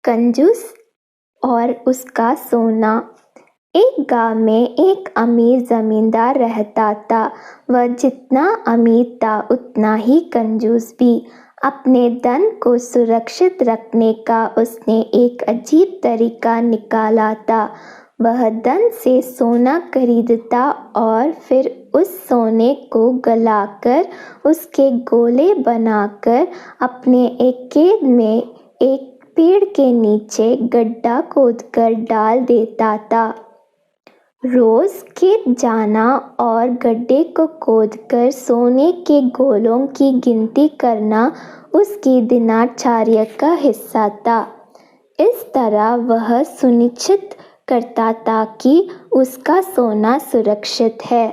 कंजूस और उसका सोना। एक गांव में एक अमीर जमींदार रहता था। वह जितना अमीर था उतना ही कंजूस भी। अपने धन को सुरक्षित रखने का उसने एक अजीब तरीका निकाला था। वह धन से सोना खरीदता और फिर उस सोने को गलाकर उसके गोले बनाकर अपने एक खेत में एक पेड़ के नीचे गड्ढा खोदकर डाल देता था। रोज खेत जाना और गड्ढे को खोदकर सोने के गोलों की गिनती करना उसकी दिनचर्या का हिस्सा था। इस तरह वह सुनिश्चित करता था कि उसका सोना सुरक्षित है।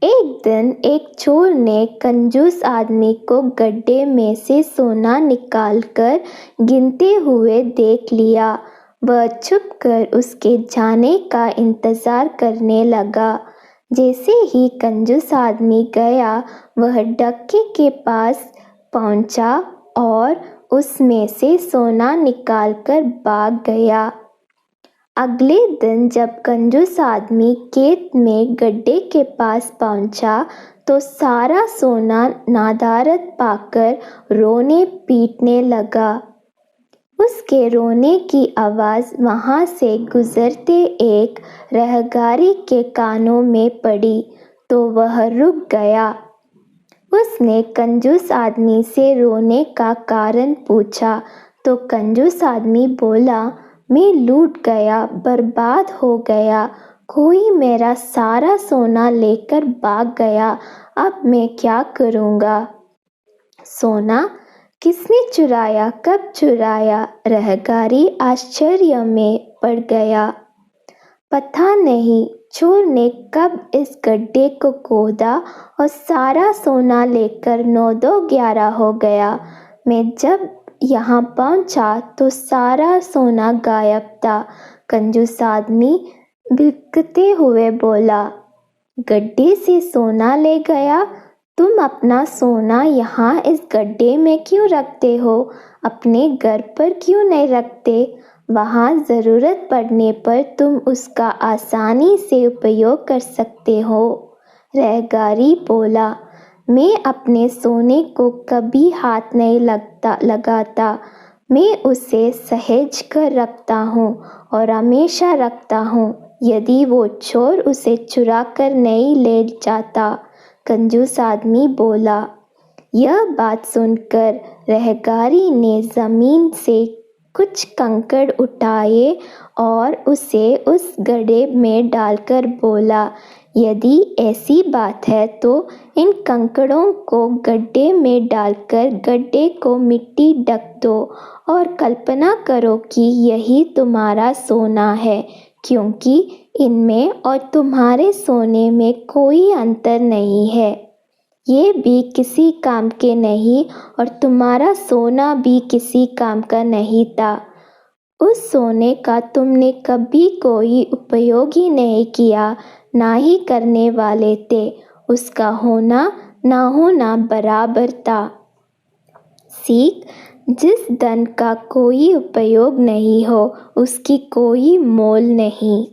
एक दिन एक चोर ने कंजूस आदमी को गड्ढे में से सोना निकालकर गिनते हुए देख लिया। वह छुपकर उसके जाने का इंतजार करने लगा। जैसे ही कंजूस आदमी गया, वह डक्के के पास पहुंचा और उसमें से सोना निकालकर भाग गया। अगले दिन जब कंजूस आदमी खेत में गड्ढे के पास पहुंचा तो सारा सोना नदारद पाकर रोने पीटने लगा। उसके रोने की आवाज़ वहां से गुजरते एक राहगीर के कानों में पड़ी तो वह रुक गया। उसने कंजूस आदमी से रोने का कारण पूछा तो कंजूस आदमी बोला, मैं लूट गया, बर्बाद हो गया। कोई मेरा सारा सोना लेकर भाग गया। अब मैं क्या करूँगा? सोना किसने चुराया, कब चुराया? राहगीर आश्चर्य में पड़ गया। पता नहीं, चोर ने कब इस गड्ढे को खोदा और सारा सोना लेकर 9-2-11 हो गया। मैं जब यहाँ पहुँचा तो सारा सोना गायब था। कंजूस आदमी बिलखते हुए बोला, गड्ढे से सोना ले गया? तुम अपना सोना यहाँ इस गड्ढे में क्यों रखते हो? अपने घर पर क्यों नहीं रखते? वहाँ ज़रूरत पड़ने पर तुम उसका आसानी से उपयोग कर सकते हो। राहगीर बोला, मैं अपने सोने को कभी हाथ नहीं लगाता। मैं उसे सहेज कर रखता हूँ और हमेशा रखता हूँ। यदि वो चोर उसे चुरा कर नहीं ले जाता। कंजूस आदमी बोला। यह बात सुनकर राहगीर ने ज़मीन से कुछ कंकड़ उठाए और उसे उस गड्ढे में डालकर बोला, यदि ऐसी बात है तो इन कंकड़ों को गड्ढे में डालकर गड्ढे को मिट्टी ढक दो और कल्पना करो कि यही तुम्हारा सोना है, क्योंकि इनमें और तुम्हारे सोने में कोई अंतर नहीं है। ये भी किसी काम के नहीं और तुम्हारा सोना भी किसी काम का नहीं था। उस सोने का तुमने कभी कोई उपयोग ही नहीं किया, ना ही करने वाले थे। उसका होना ना होना बराबर था। सीख, जिस धन का कोई उपयोग नहीं हो उसकी कोई मोल नहीं।